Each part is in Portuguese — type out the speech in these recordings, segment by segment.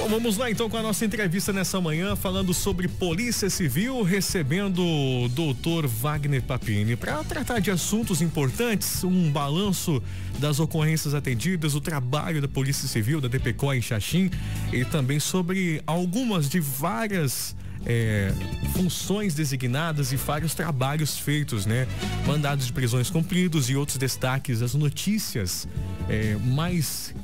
Bom, vamos lá então com a nossa entrevista nessa manhã, falando sobre Polícia Civil, recebendo o doutor Wagner Papini para tratar de assuntos importantes, um balanço das ocorrências atendidas, o trabalho da Polícia Civil, da DPCO em Xaxim, e também sobre algumas de várias funções designadas e vários trabalhos feitos, né? Mandados de prisões cumpridos e outros destaques, as notícias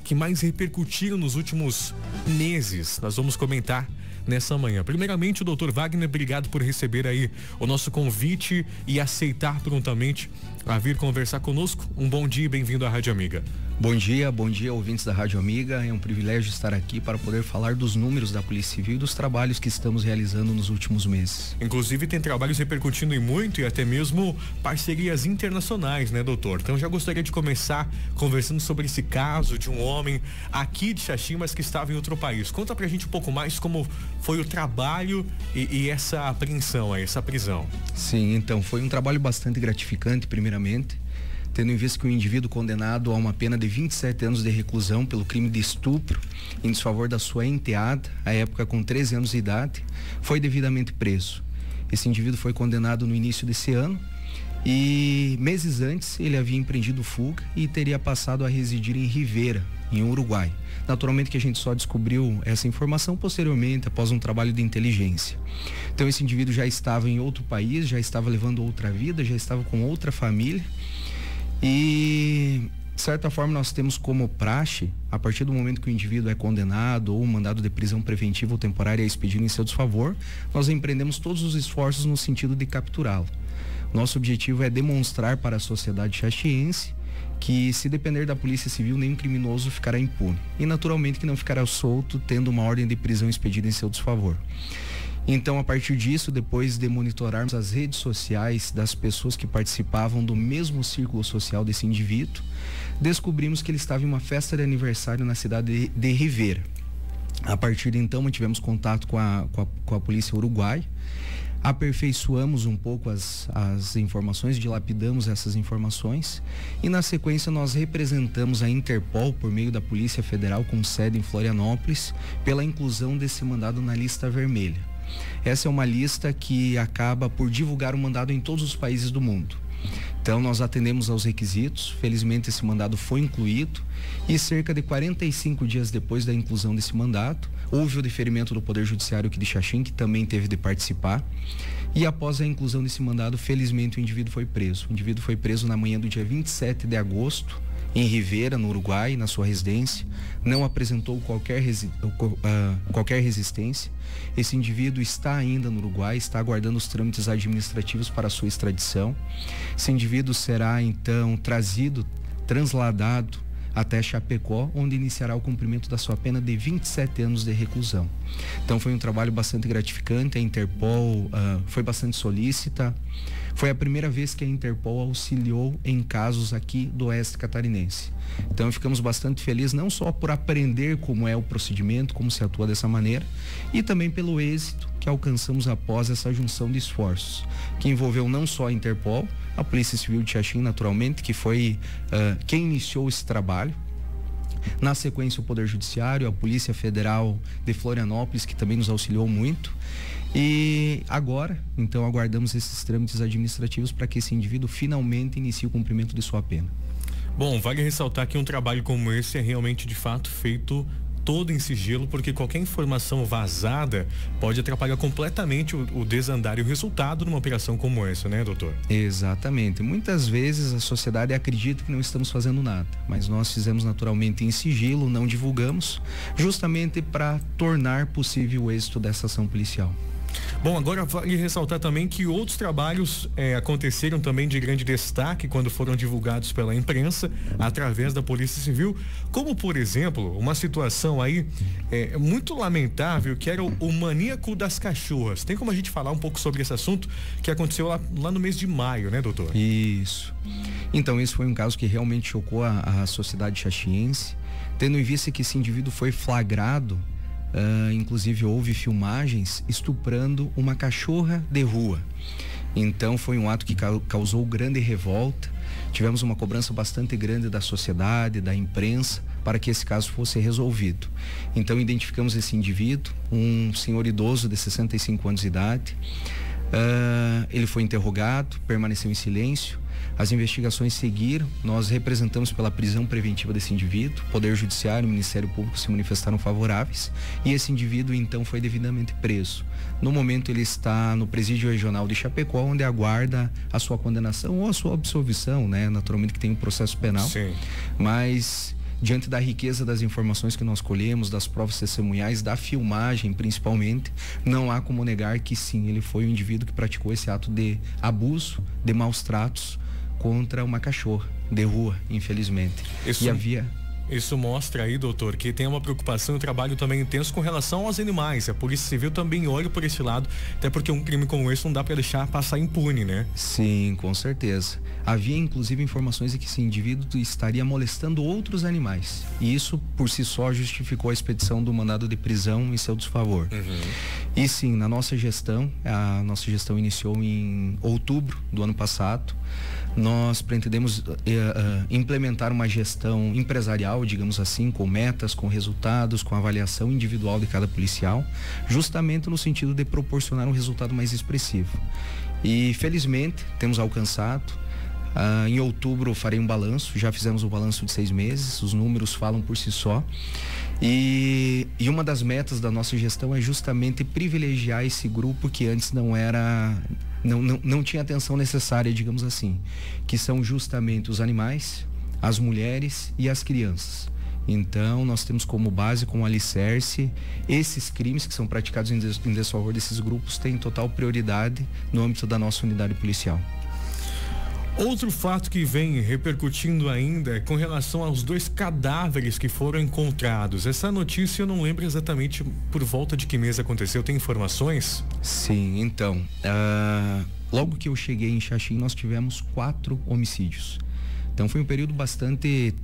que mais repercutiram nos últimos meses. Nós vamos comentar nessa manhã. Primeiramente, o doutor Wagner, obrigado por receber aí o nosso convite e aceitar prontamente a vir conversar conosco. Um bom dia e bem-vindo à Rádio Amiga. Bom dia, ouvintes da Rádio Amiga. É um privilégio estar aqui para poder falar dos números da Polícia Civil e dos trabalhos que estamos realizando nos últimos meses. Inclusive tem trabalhos repercutindo em muito e até mesmo parcerias internacionais, né, doutor? Então já gostaria de começar conversando sobre esse caso de um homem aqui de Xaxim, mas que estava em outro país. Conta pra gente um pouco mais como foi o trabalho e essa apreensão, essa prisão. Sim, então foi um trabalho bastante gratificante, primeiramente, tendo em vista que o indivíduo condenado a uma pena de 27 anos de reclusão pelo crime de estupro em desfavor da sua enteada, à época com 13 anos de idade, foi devidamente preso. Esse indivíduo foi condenado no início desse ano e meses antes ele havia empreendido fuga e teria passado a residir em Rivera, em Uruguai. Naturalmente que a gente só descobriu essa informação posteriormente, após um trabalho de inteligência. Então esse indivíduo já estava em outro país, já estava levando outra vida, já estava com outra família. E, de certa forma, nós temos como praxe, a partir do momento que o indivíduo é condenado ou um mandado de prisão preventiva ou temporária é expedido em seu desfavor, nós empreendemos todos os esforços no sentido de capturá-lo. Nosso objetivo é demonstrar para a sociedade xaxiense que, se depender da Polícia Civil, nenhum criminoso ficará impune. E, naturalmente, que não ficará solto tendo uma ordem de prisão expedida em seu desfavor. Então, a partir disso, depois de monitorarmos as redes sociais das pessoas que participavam do mesmo círculo social desse indivíduo, descobrimos que ele estava em uma festa de aniversário na cidade de Rivera. A partir de então, mantivemos contato com a polícia uruguaia, aperfeiçoamos um pouco as informações, dilapidamos essas informações e, na sequência, nós representamos a Interpol por meio da Polícia Federal com sede em Florianópolis pela inclusão desse mandado na lista vermelha. Essa é uma lista que acaba por divulgar o mandado em todos os países do mundo. Então nós atendemos aos requisitos, felizmente esse mandado foi incluído e cerca de 45 dias depois da inclusão desse mandado, houve o deferimento do Poder Judiciário aqui de Xaxim, que também teve de participar, e após a inclusão desse mandado, felizmente o indivíduo foi preso. O indivíduo foi preso na manhã do dia 27 de agosto, em Rivera, no Uruguai, na sua residência, não apresentou qualquer resistência. Esse indivíduo está ainda no Uruguai, está aguardando os trâmites administrativos para a sua extradição. Esse indivíduo será então transladado até Chapecó, onde iniciará o cumprimento da sua pena de 27 anos de reclusão. Então foi um trabalho bastante gratificante, a Interpol foi bastante solícita. Foi a primeira vez que a Interpol auxiliou em casos aqui do Oeste Catarinense. Então ficamos bastante felizes, não só por aprender como é o procedimento, como se atua dessa maneira, e também pelo êxito que alcançamos após essa junção de esforços, que envolveu não só a Interpol, a Polícia Civil de Xaxim, naturalmente, que foi quem iniciou esse trabalho. Na sequência, o Poder Judiciário, a Polícia Federal de Florianópolis, que também nos auxiliou muito. E agora, então, aguardamos esses trâmites administrativos para que esse indivíduo finalmente inicie o cumprimento de sua pena. Bom, vale ressaltar que um trabalho como esse é realmente, de fato, feito todo em sigilo, porque qualquer informação vazada pode atrapalhar completamente o desandar e o resultado numa operação como essa, né, doutor? Exatamente. Muitas vezes a sociedade acredita que não estamos fazendo nada, mas nós fizemos naturalmente em sigilo, não divulgamos, justamente para tornar possível o êxito dessa ação policial. Bom, agora vale ressaltar também que outros trabalhos aconteceram também de grande destaque quando foram divulgados pela imprensa através da Polícia Civil, como por exemplo, uma situação aí muito lamentável, que era o maníaco das cachorras. Tem como a gente falar um pouco sobre esse assunto que aconteceu lá no mês de maio, né, doutor? Isso. Então, esse foi um caso que realmente chocou a sociedade xaxiense, tendo em vista que esse indivíduo foi flagrado. Inclusive houve filmagens estuprando uma cachorra de rua. Então foi um ato que causou grande revolta. Tivemos uma cobrança bastante grande da sociedade, da imprensa, para que esse caso fosse resolvido. Então identificamos esse indivíduo, um senhor idoso de 65 anos de idade. Ele foi interrogado, permaneceu em silêncio. As investigações seguiram, nós representamos pela prisão preventiva desse indivíduo, Poder Judiciário e Ministério Público se manifestaram favoráveis e esse indivíduo então foi devidamente preso. No momento ele está no Presídio Regional de Chapecó, onde aguarda a sua condenação ou a sua absolvição, né? Naturalmente que tem um processo penal. Sim. Mas diante da riqueza das informações que nós colhemos, das provas testemunhais, da filmagem principalmente, não há como negar que sim, ele foi o indivíduo que praticou esse ato de abuso, de maus tratos contra uma cachorra de rua, infelizmente. Isso mostra aí, doutor, que tem uma preocupação e um trabalho também intenso com relação aos animais. A Polícia Civil também olha por esse lado, até porque um crime como esse não dá para deixar passar impune, né? Sim, com certeza. Havia inclusive informações de que esse indivíduo estaria molestando outros animais. E isso por si só justificou a expedição do mandado de prisão em seu desfavor. E sim, na nossa gestão, a nossa gestão iniciou em outubro do ano passado. Nós pretendemos implementar uma gestão empresarial, digamos assim, com metas, com resultados, com avaliação individual de cada policial, justamente no sentido de proporcionar um resultado mais expressivo. E felizmente temos alcançado. Em outubro farei um balanço, já fizemos o balanço de 6 meses, os números falam por si só. E uma das metas da nossa gestão é justamente privilegiar esse grupo que antes não tinha atenção necessária, digamos assim, que são justamente os animais, as mulheres e as crianças. Então nós temos como base, como alicerce, esses crimes que são praticados em desfavor desses grupos têm total prioridade no âmbito da nossa unidade policial. Outro fato que vem repercutindo ainda é com relação aos 2 cadáveres que foram encontrados. Essa notícia eu não lembro exatamente por volta de que mês aconteceu. Tem informações? Sim, então, logo que eu cheguei em Xaxim nós tivemos 4 homicídios. Então foi um período bastante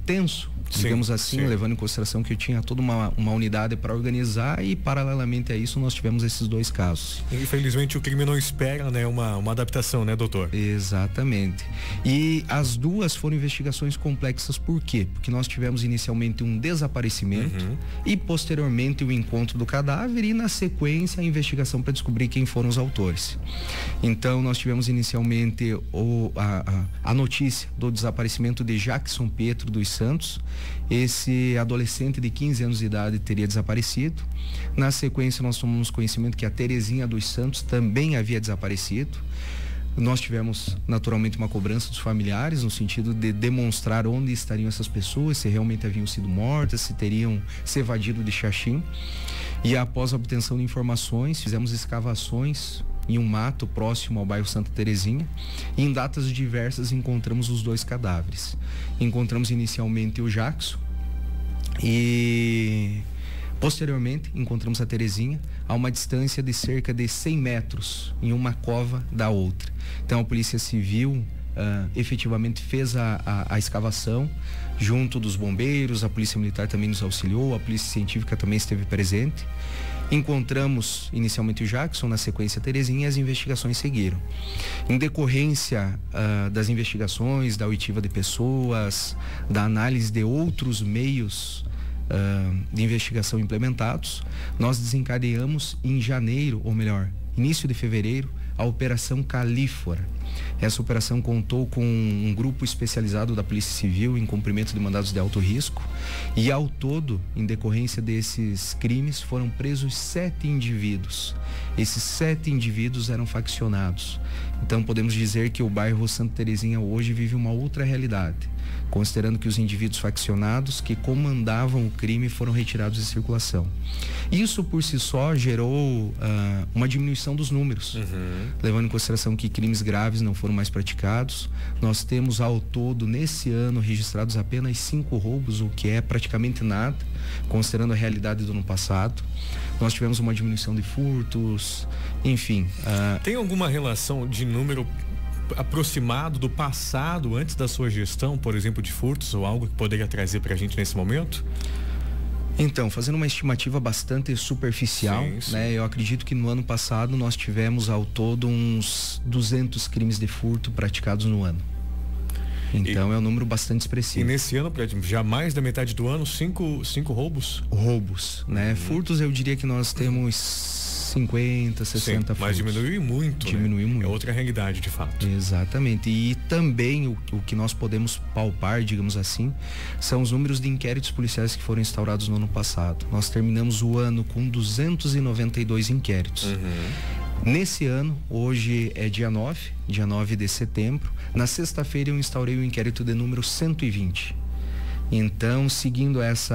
tenso, digamos assim, levando em consideração que eu tinha toda uma unidade para organizar e paralelamente a isso nós tivemos esses 2 casos. Infelizmente o crime não espera, né, uma adaptação, né, doutor? Exatamente. E as 2 foram investigações complexas, por quê? Porque nós tivemos inicialmente um desaparecimento e posteriormente o encontro do cadáver e na sequência a investigação para descobrir quem foram os autores. Então nós tivemos inicialmente a notícia do desaparecimento de Jackson Pietro dos Santos. Esse adolescente de 15 anos de idade teria desaparecido. Na sequência nós tomamos conhecimento que a Terezinha dos Santos também havia desaparecido. Nós tivemos naturalmente uma cobrança dos familiares no sentido de demonstrar onde estariam essas pessoas, se realmente haviam sido mortas, se teriam se evadido de Xaxim. E após a obtenção de informações, fizemos escavações em um mato próximo ao bairro Santa Terezinha. E em datas diversas encontramos os 2 cadáveres. Encontramos inicialmente o Jackson e posteriormente encontramos a Terezinha a uma distância de cerca de 100 metros em uma cova da outra. Então a Polícia Civil efetivamente fez a escavação junto dos bombeiros, a Polícia Militar também nos auxiliou, a Polícia Científica também esteve presente. Encontramos inicialmente o Jackson, na sequência a Terezinha, e as investigações seguiram. Em decorrência das investigações, da oitiva de pessoas, da análise de outros meios de investigação implementados, nós desencadeamos em janeiro, ou melhor, início de fevereiro, a Operação Calífora. Essa operação contou com um grupo especializado da Polícia Civil em cumprimento de mandados de alto risco e ao todo, em decorrência desses crimes, foram presos 7 indivíduos. Esses 7 indivíduos eram faccionados. Então podemos dizer que o bairro Santa Terezinha hoje vive uma outra realidade, considerando que os indivíduos faccionados que comandavam o crime foram retirados de circulação. Isso por si só gerou uma diminuição dos números, levando em consideração que crimes graves não foram mais praticados. Nós temos ao todo nesse ano registrados apenas 5 roubos, o que é praticamente nada, considerando a realidade do ano passado. Nós tivemos uma diminuição de furtos, enfim. Tem alguma relação de número aproximado do passado, antes da sua gestão, por exemplo, de furtos ou algo que poderia trazer para a gente nesse momento? Então, fazendo uma estimativa bastante superficial, sim. né? Eu acredito que no ano passado nós tivemos ao todo uns 200 crimes de furto praticados no ano. Então é um número bastante expressivo. E nesse ano, já mais da metade do ano, cinco roubos? Roubos, né? Furtos eu diria que nós temos 50, 60 furtos. Mas diminuiu muito. Diminuiu muito. É outra realidade, de fato. Exatamente. E também o que nós podemos palpar, digamos assim, são os números de inquéritos policiais que foram instaurados no ano passado. Nós terminamos o ano com 292 inquéritos. Nesse ano, hoje é dia 9 de setembro, na sexta-feira eu instaurei o inquérito de número 120. Então, seguindo essa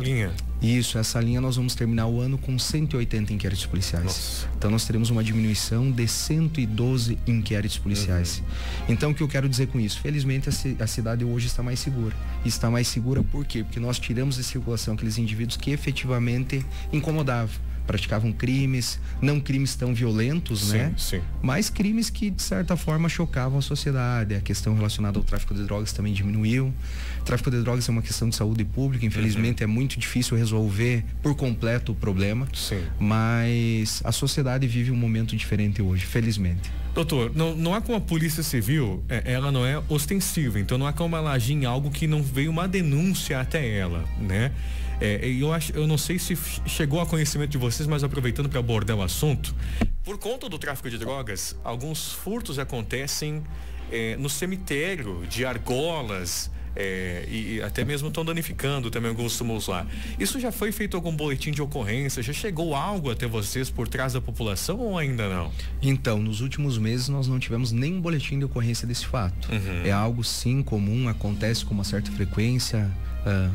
linha. Isso, essa linha, nós vamos terminar o ano com 180 inquéritos policiais. Nossa. Então nós teremos uma diminuição de 112 inquéritos policiais. Então o que eu quero dizer com isso? Felizmente a cidade hoje está mais segura. Está mais segura por quê? Porque nós tiramos de circulação aqueles indivíduos que efetivamente incomodavam, praticavam crimes, não crimes tão violentos, né? Sim. Mas crimes que de certa forma chocavam a sociedade. A questão relacionada ao tráfico de drogas também diminuiu. O tráfico de drogas é uma questão de saúde pública, infelizmente é muito difícil resolver por completo o problema. Sim. Mas a sociedade vive um momento diferente hoje, felizmente. Doutor, não há como a Polícia Civil, ela não é ostensiva, então não há como ela agir em algo que não veio uma denúncia até ela, né? Eu não sei se chegou a conhecimento de vocês, mas aproveitando para abordar o assunto, por conta do tráfico de drogas, alguns furtos acontecem no cemitério de argolas, e até mesmo estão danificando também alguns túmulos lá. Isso já foi feito algum boletim de ocorrência? Já chegou algo até vocês por trás da população ou ainda não? Então, nos últimos meses nós não tivemos nenhum boletim de ocorrência desse fato. É algo sim comum, acontece com uma certa frequência,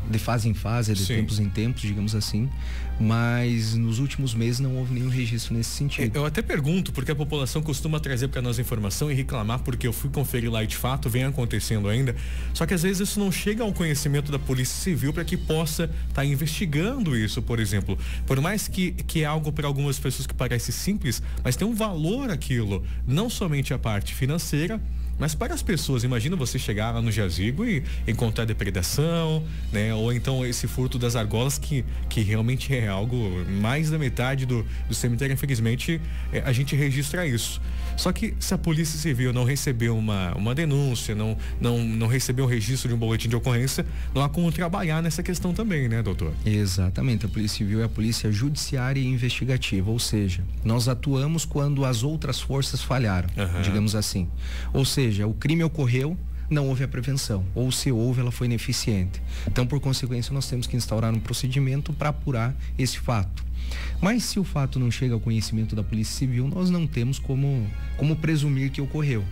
de fase em fase, de tempos em tempos, digamos assim, mas nos últimos meses não houve nenhum registro nesse sentido. Eu até pergunto, porque a população costuma trazer para nós informação e reclamar, porque eu fui conferir lá e de fato vem acontecendo ainda, só que às vezes isso não chega ao conhecimento da Polícia Civil para que possa estar investigando isso, por exemplo. Por mais que é algo para algumas pessoas que parece simples, mas tem um valor aquilo, não somente a parte financeira, mas para as pessoas, imagina você chegar lá no jazigo e encontrar depredação, né? Ou então esse furto das argolas que realmente é algo, mais da metade do cemitério, infelizmente, a gente registra isso. Só que se a Polícia Civil não recebeu uma denúncia, não recebeu um registro de um boletim de ocorrência, não há como trabalhar nessa questão também, né, doutor? Exatamente, a Polícia Civil é a polícia judiciária e investigativa, ou seja, nós atuamos quando as outras forças falharam, digamos assim. Ou seja, o crime ocorreu, não houve a prevenção, ou se houve, ela foi ineficiente. Então, por consequência, nós temos que instaurar um procedimento para apurar esse fato. Mas se o fato não chega ao conhecimento da Polícia Civil, nós não temos como presumir que ocorreu.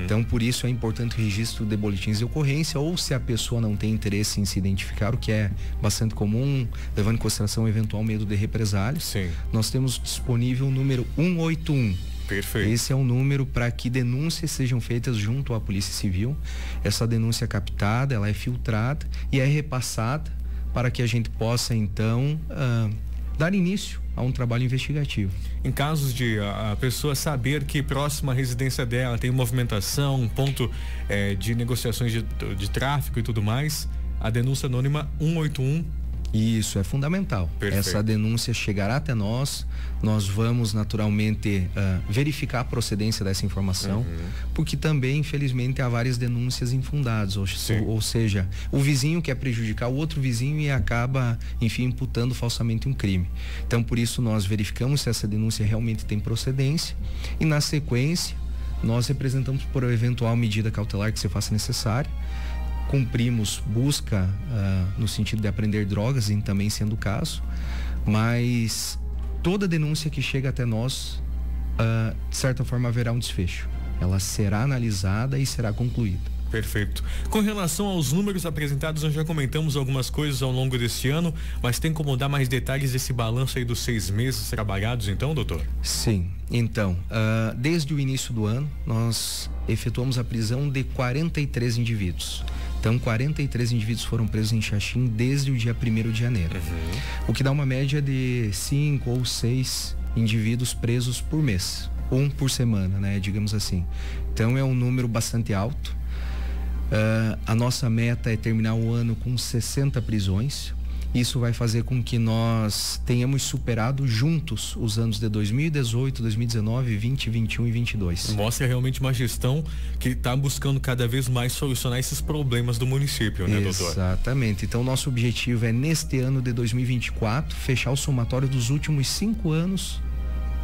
Então, por isso é importante o registro de boletins de ocorrência, ou se a pessoa não tem interesse em se identificar, o que é bastante comum, levando em consideração o eventual medo de represálias, nós temos disponível o número 181. Perfeito. Esse é um número para que denúncias sejam feitas junto à Polícia Civil. Essa denúncia é captada, ela é filtrada e é repassada para que a gente possa, então, dar início a um trabalho investigativo. Em casos de a pessoa saber que próxima à residência dela tem movimentação, um ponto de negociações de tráfico e tudo mais, a denúncia anônima 181. Isso é fundamental. Perfeito. Essa denúncia chegará até nós vamos naturalmente verificar a procedência dessa informação, porque também, infelizmente, há várias denúncias infundadas, ou seja, o vizinho quer prejudicar o outro vizinho e acaba, enfim, imputando falsamente um crime. Então, por isso, nós verificamos se essa denúncia realmente tem procedência e, na sequência, nós representamos por eventual medida cautelar que se faça necessária. Cumprimos busca no sentido de apreender drogas, e também sendo o caso, mas toda denúncia que chega até nós, de certa forma, haverá um desfecho. Ela será analisada e será concluída. Perfeito. Com relação aos números apresentados, nós já comentamos algumas coisas ao longo desse ano, mas tem como dar mais detalhes desse balanço aí dos 6 meses trabalhados, então, doutor? Sim. Então, desde o início do ano, nós efetuamos a prisão de 43 indivíduos. Então, 43 indivíduos foram presos em Xaxim desde o dia 1º de janeiro. O que dá uma média de 5 ou 6 indivíduos presos por mês. Um por semana, né? Digamos assim. Então, é um número bastante alto. A nossa meta é terminar o ano com 60 prisões. Isso vai fazer com que nós tenhamos superado juntos os anos de 2018, 2019, 20, 21 e 22. Mostra realmente uma gestão que está buscando cada vez mais solucionar esses problemas do município, né, doutor? Exatamente. Então, nosso objetivo é, neste ano de 2024, fechar o somatório dos últimos 5 anos,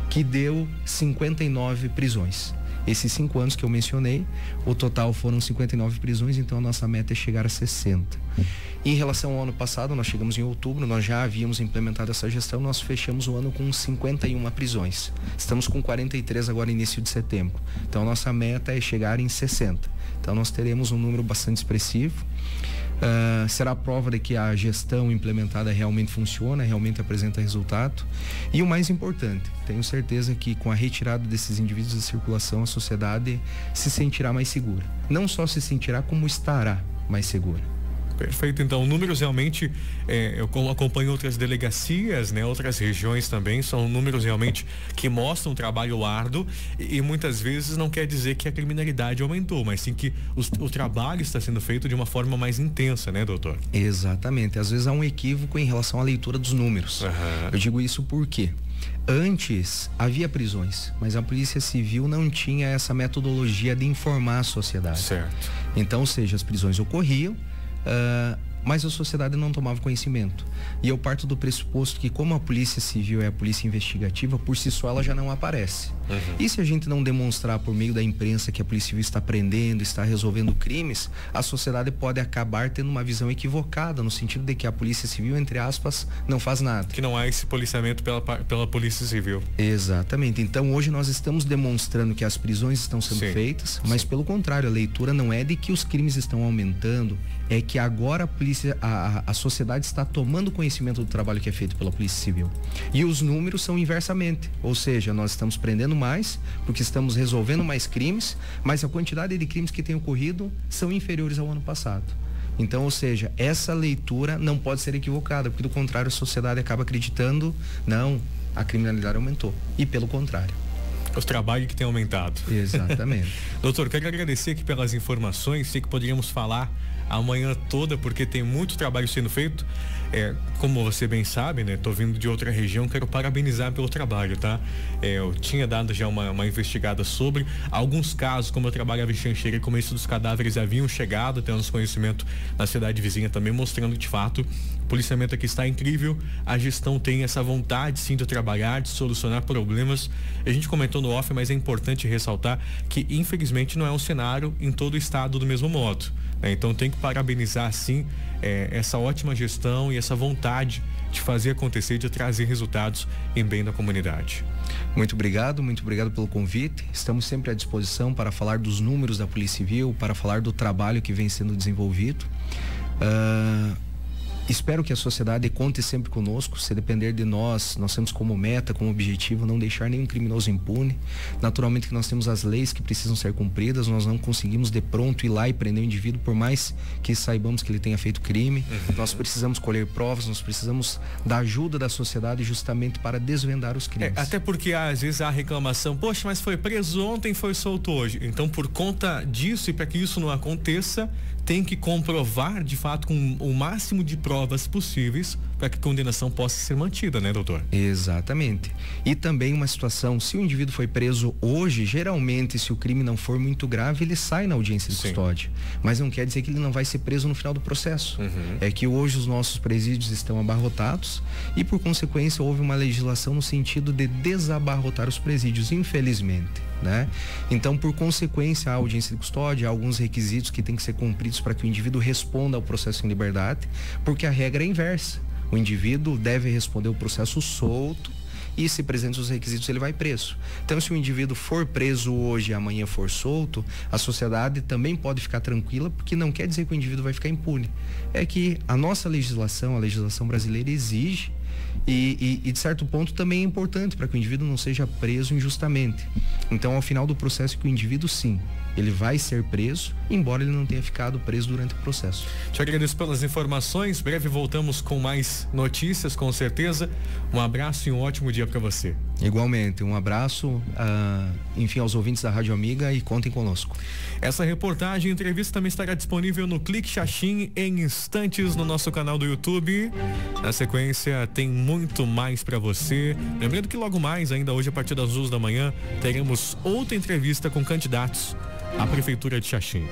que deu 59 prisões. Esses 5 anos que eu mencionei, o total foram 59 prisões, então a nossa meta é chegar a 60. Em relação ao ano passado, nós chegamos em outubro, nós já havíamos implementado essa gestão, nós fechamos o ano com 51 prisões. Estamos com 43 agora, início de setembro. Então a nossa meta é chegar em 60. Então nós teremos um número bastante expressivo. Será a prova de que a gestão implementada realmente funciona, realmente apresenta resultado. E o mais importante, tenho certeza que com a retirada desses indivíduos da circulação, a sociedade se sentirá mais segura. Não só se sentirá, como estará mais segura. Perfeito, então números realmente, eu acompanho outras delegacias, né, outras regiões também, são números realmente que mostram um trabalho árduo e muitas vezes não quer dizer que a criminalidade aumentou, mas sim que o trabalho está sendo feito de uma forma mais intensa, né, doutor? Exatamente, às vezes há um equívoco em relação à leitura dos números. Eu digo isso porque antes havia prisões, mas a Polícia Civil não tinha essa metodologia de informar a sociedade. Certo. Então, ou seja, as prisões ocorriam, mas a sociedade não tomava conhecimento. E eu parto do pressuposto que, como a Polícia Civil é a polícia investigativa, por si só ela já não aparece. E se a gente não demonstrar por meio da imprensa que a Polícia Civil está prendendo, está resolvendo crimes, a sociedade pode acabar tendo uma visão equivocada, no sentido de que a Polícia Civil, entre aspas, não faz nada. Que não há esse policiamento pela Polícia Civil. Exatamente. Então hoje nós estamos demonstrando que as prisões estão sendo feitas, mas pelo contrário, a leitura não é de que os crimes estão aumentando, é que agora a sociedade está tomando conhecimento do trabalho que é feito pela Polícia Civil. E os números são inversamente, ou seja, nós estamos prendendo mais, porque estamos resolvendo mais crimes, mas a quantidade de crimes que tem ocorrido são inferiores ao ano passado. Então, ou seja, essa leitura não pode ser equivocada, porque do contrário a sociedade acaba acreditando, não, a criminalidade aumentou. E pelo contrário. Os trabalhos que têm aumentado. Exatamente. Doutor, quero agradecer aqui pelas informações, sei que poderíamos falar a manhã toda, porque tem muito trabalho sendo feito. Como você bem sabe, né? Tô vindo de outra região, quero parabenizar pelo trabalho, tá? Eu tinha dado já uma investigada sobre alguns casos, como eu trabalhava em Xanxerê, como isso dos cadáveres haviam chegado, tendo conhecimento na cidade vizinha também, mostrando que de fato o policiamento aqui está incrível, a gestão tem essa vontade sim de trabalhar, de solucionar problemas. A gente comentou no off, mas é importante ressaltar que infelizmente não é um cenário em todo o estado do mesmo modo, né? Então tem que parabenizar sim essa ótima gestão e essa vontade de fazer acontecer, de trazer resultados em bem da comunidade. Muito obrigado pelo convite. Estamos sempre à disposição para falar dos números da Polícia Civil, para falar do trabalho que vem sendo desenvolvido. Espero que a sociedade conte sempre conosco. Se depender de nós temos como meta, como objetivo, não deixar nenhum criminoso impune. Naturalmente que nós temos as leis que precisam ser cumpridas, nós não conseguimos de pronto ir lá e prender o indivíduo, por mais que saibamos que ele tenha feito crime. Nós precisamos colher provas, nós precisamos da ajuda da sociedade justamente para desvendar os crimes. Até porque às vezes há reclamação, poxa, mas foi preso ontem, foi solto hoje. Então, por conta disso e para que isso não aconteça, tem que comprovar de fato com o máximo de provas possíveis para que a condenação possa ser mantida, né, doutor? Exatamente. E também uma situação, se o indivíduo foi preso hoje, geralmente se o crime não for muito grave, ele sai na audiência de custódia. Mas não quer dizer que ele não vai ser preso no final do processo. É que hoje os nossos presídios estão abarrotados e por consequência houve uma legislação no sentido de desabarrotar os presídios, infelizmente, né? Então, por consequência, a audiência de custódia, há alguns requisitos que têm que ser cumpridos para que o indivíduo responda ao processo em liberdade, porque a regra é inversa. O indivíduo deve responder o processo solto e, se presentes os requisitos, ele vai preso. Então, se o indivíduo for preso hoje e amanhã for solto, a sociedade também pode ficar tranquila, porque não quer dizer que o indivíduo vai ficar impune. É que a nossa legislação, a legislação brasileira, exige E de certo ponto também é importante para que o indivíduo não seja preso injustamente. Então, ao final do processo, que o indivíduo, sim, ele vai ser preso, embora ele não tenha ficado preso durante o processo. Te agradeço pelas informações. Breve voltamos com mais notícias, com certeza. Um abraço e um ótimo dia para você. Igualmente, um abraço, enfim, aos ouvintes da Rádio Amiga, e contem conosco. Essa reportagem e entrevista também estará disponível no Clique Xaxim em instantes no nosso canal do YouTube. Na sequência, tem muito mais para você. Lembrando que logo mais, ainda hoje a partir das 2 da manhã, teremos outra entrevista com candidatos à Prefeitura de Xaxim.